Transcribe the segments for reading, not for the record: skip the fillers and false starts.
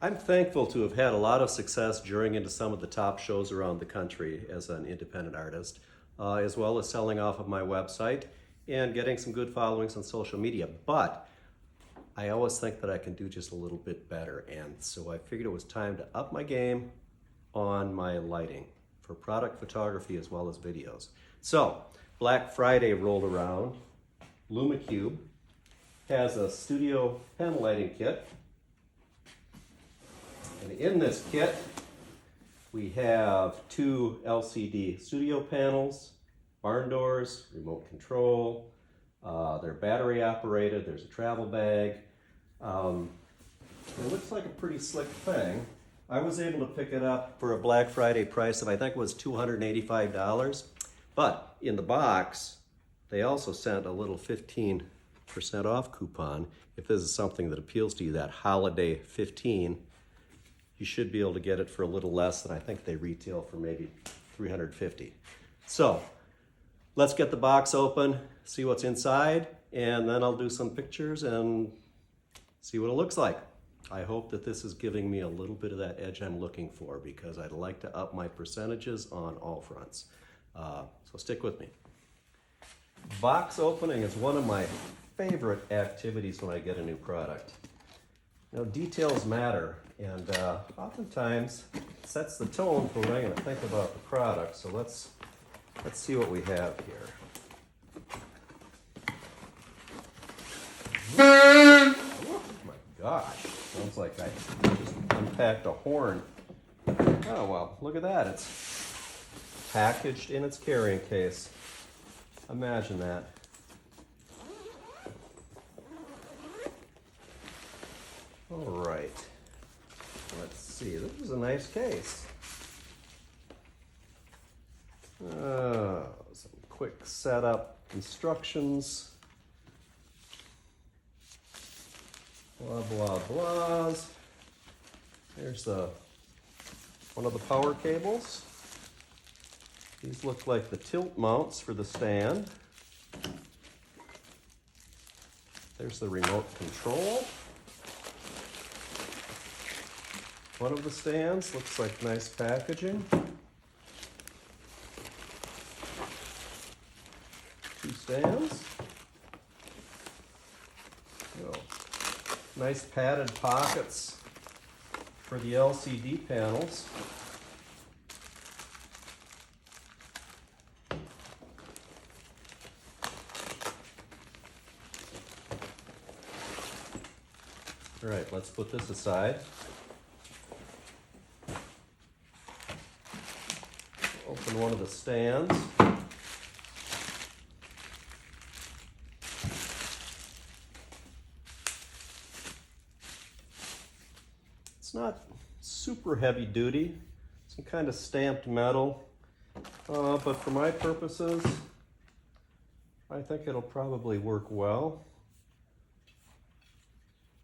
I'm thankful to have had a lot of success jurying into some of the top shows around the country as an independent artist, as well as selling off of my website and getting some good followings on social media. But I always think that I can do just a little bit better, and so I figured it was time to up my game on my lighting for product photography as well as videos. So Black Friday rolled around. Lume has a studio panel lighting kit. And in this kit, we have 2 LCD studio panels, barn doors, remote control. They're battery operated. There's a travel bag. It looks like a pretty slick thing. I was able to pick it up for a Black Friday price of, I think it was $285. But in the box, they also sent a little 15% off coupon. If this is something that appeals to you, that holiday 15, you should be able to get it for a little less than I think they retail for maybe $350. So let's get the box open, see what's inside, and then I'll do some pictures and see what it looks like. I hope that this is giving me a little bit of that edge I'm looking for, because I'd like to up my percentages on all fronts. So stick with me. Box opening is one of my favorite activities when I get a new product. You know, details matter, and oftentimes sets the tone for what I'm going to think about the product. So let's see what we have here. Oh my gosh, sounds like I just unpacked a horn. Oh well, look at that. It's packaged in its carrying case. Imagine that. All right, let's see. This is a nice case. Some quick setup instructions. Blah, blah, blahs. There's one of the power cables. These look like the tilt mounts for the stand. There's the remote control. One of the stands looks like nice packaging. 2 stands. Oh, nice padded pockets for the LCD panels. All right, let's put this aside. Open one of the stands. It's not super heavy duty, some kind of stamped metal, but for my purposes, I think it'll probably work well.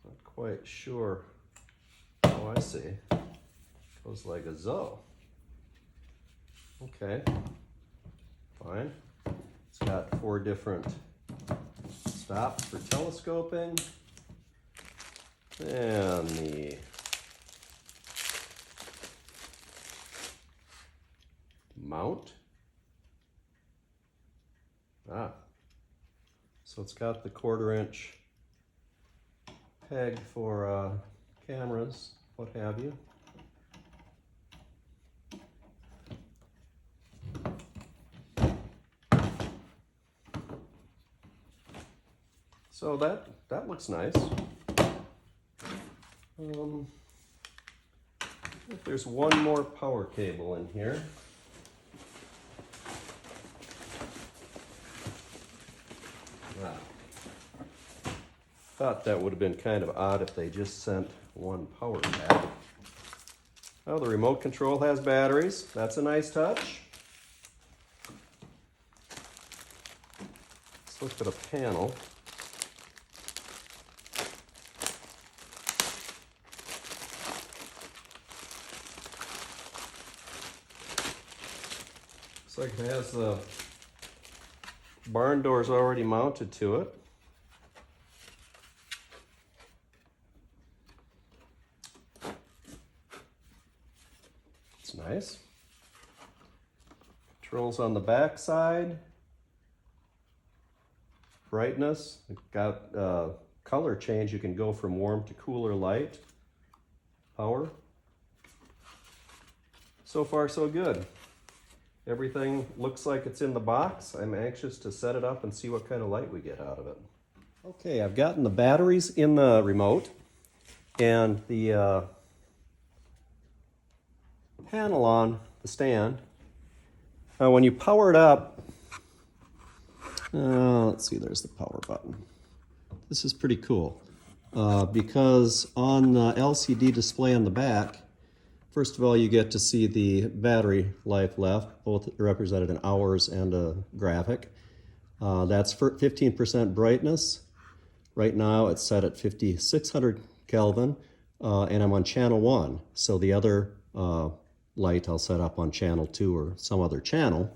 Not quite sure. Oh, I see. Goes like a zo. Okay, fine. It's got 4 different stops for telescoping. And the mount. So it's got the 1/4-inch peg for cameras, what have you. So that looks nice. If there's one more power cable in here. Thought that would have been kind of odd if they just sent one power pack. Oh, the remote control has batteries. That's a nice touch. Let's look at a panel. Looks like it has the barn doors already mounted to it. nice. Controls on the back side. Brightness, got color change. You can go from warm to cooler light. Power. So far, so good. Everything looks like it's in the box. I'm anxious to set it up and see what kind of light we get out of it. Okay, I've gotten the batteries in the remote and the panel on the stand. Now, when you power it up, let's see, there's the power button. This is pretty cool because on the LCD display on the back, first of all, you get to see the battery life left, both represented in hours and a graphic. That's for 15% brightness. Right now it's set at 5600 Kelvin, and I'm on channel 1. So the other light I'll set up on channel 2 or some other channel.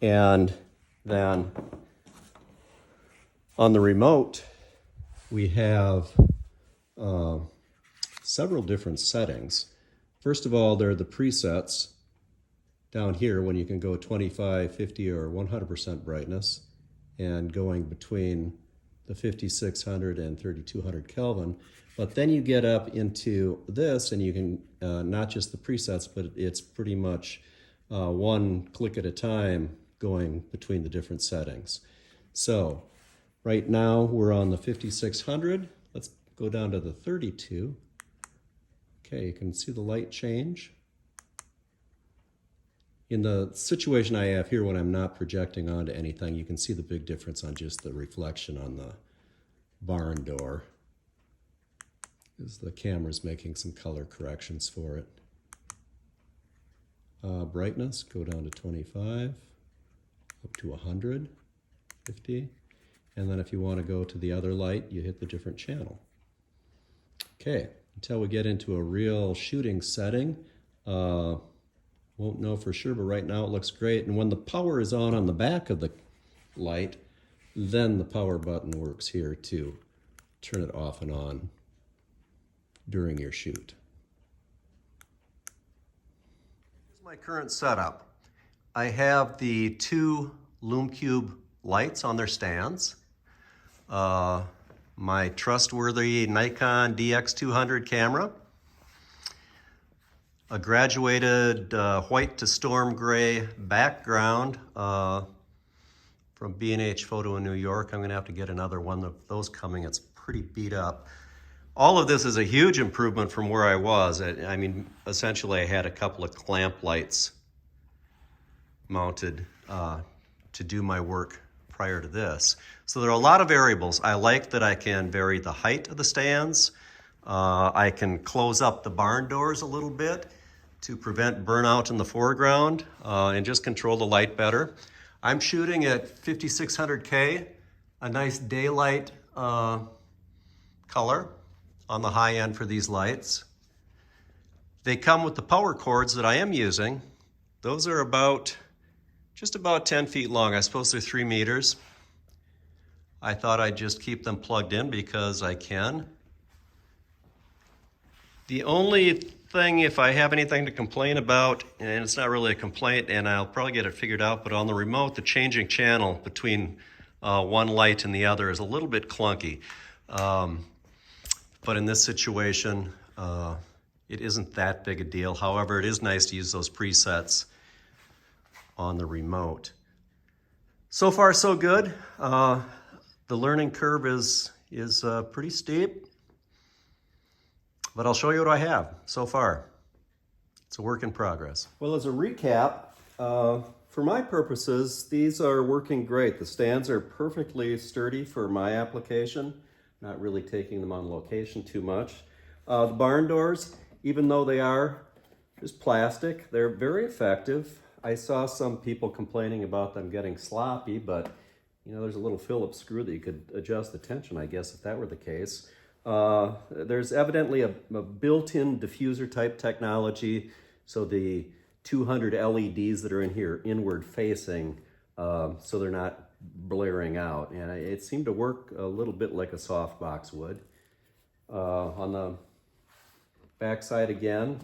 And then on the remote, we have several different settings. First of all, there are the presets down here when you can go 25, 50, or 100% brightness, and going between the 5600 and 3200 Kelvin. But then you get up into this and you can, not just the presets, but it's pretty much one click at a time going between the different settings. So right now we're on the 5600. Let's go down to the 32. Okay, you can see the light change. In the situation I have here when I'm not projecting onto anything, you can see the big difference on just the reflection on the barn door, as the camera's making some color corrections for it. Brightness, go down to 25, up to 100, 50, and then if you want to go to the other light, you hit the different channel. Okay, until we get into a real shooting setting, won't know for sure, but right now it looks great. And when the power is on the back of the light, then the power button works here to turn it off and on during your shoot. Here's my current setup. I have the two Lume Cube lights on their stands. My trustworthy Nikon DX200 camera. A graduated white to storm gray background from B&H Photo in New York. I'm gonna have to get another one of those coming. It's pretty beat up. All of this is a huge improvement from where I was. I mean, essentially I had a couple of clamp lights mounted to do my work prior to this. So there are a lot of variables. I like that I can vary the height of the stands. I can close up the barn doors a little bit to prevent burnout in the foreground and just control the light better. I'm shooting at 5600K, a nice daylight color on the high end for these lights. They come with the power cords that I am using. Those are just about 10 feet long. I suppose they're 3 meters. I thought I'd just keep them plugged in because I can. The only thing, if I have anything to complain about, and it's not really a complaint, and I'll probably get it figured out, but on the remote, the changing channel between one light and the other is a little bit clunky. But in this situation, it isn't that big a deal. However, it is nice to use those presets on the remote. So far, so good. The learning curve is pretty steep, but I'll show you what I have so far. It's a work in progress. Well, as a recap, for my purposes, these are working great. The stands are perfectly sturdy for my application, not really taking them on location too much. The barn doors, even though they are just plastic, they're very effective. I saw some people complaining about them getting sloppy, but you know, there's a little Phillips screw that you could adjust the tension, I guess, if that were the case. There's evidently a built-in diffuser type technology, so the 200 LEDs that are in here inward facing, so they're not blaring out, and it seemed to work a little bit like a softbox would. On the back side again,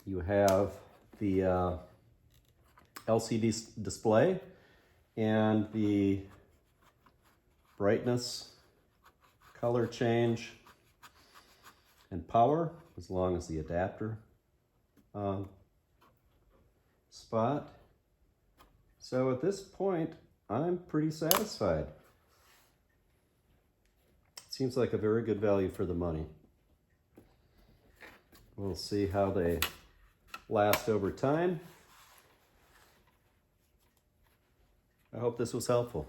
You have the LCD display and the brightness, color change, and power, as long as the adapter spot. So at this point, I'm pretty satisfied. Seems like a very good value for the money. We'll see how they last over time. I hope this was helpful.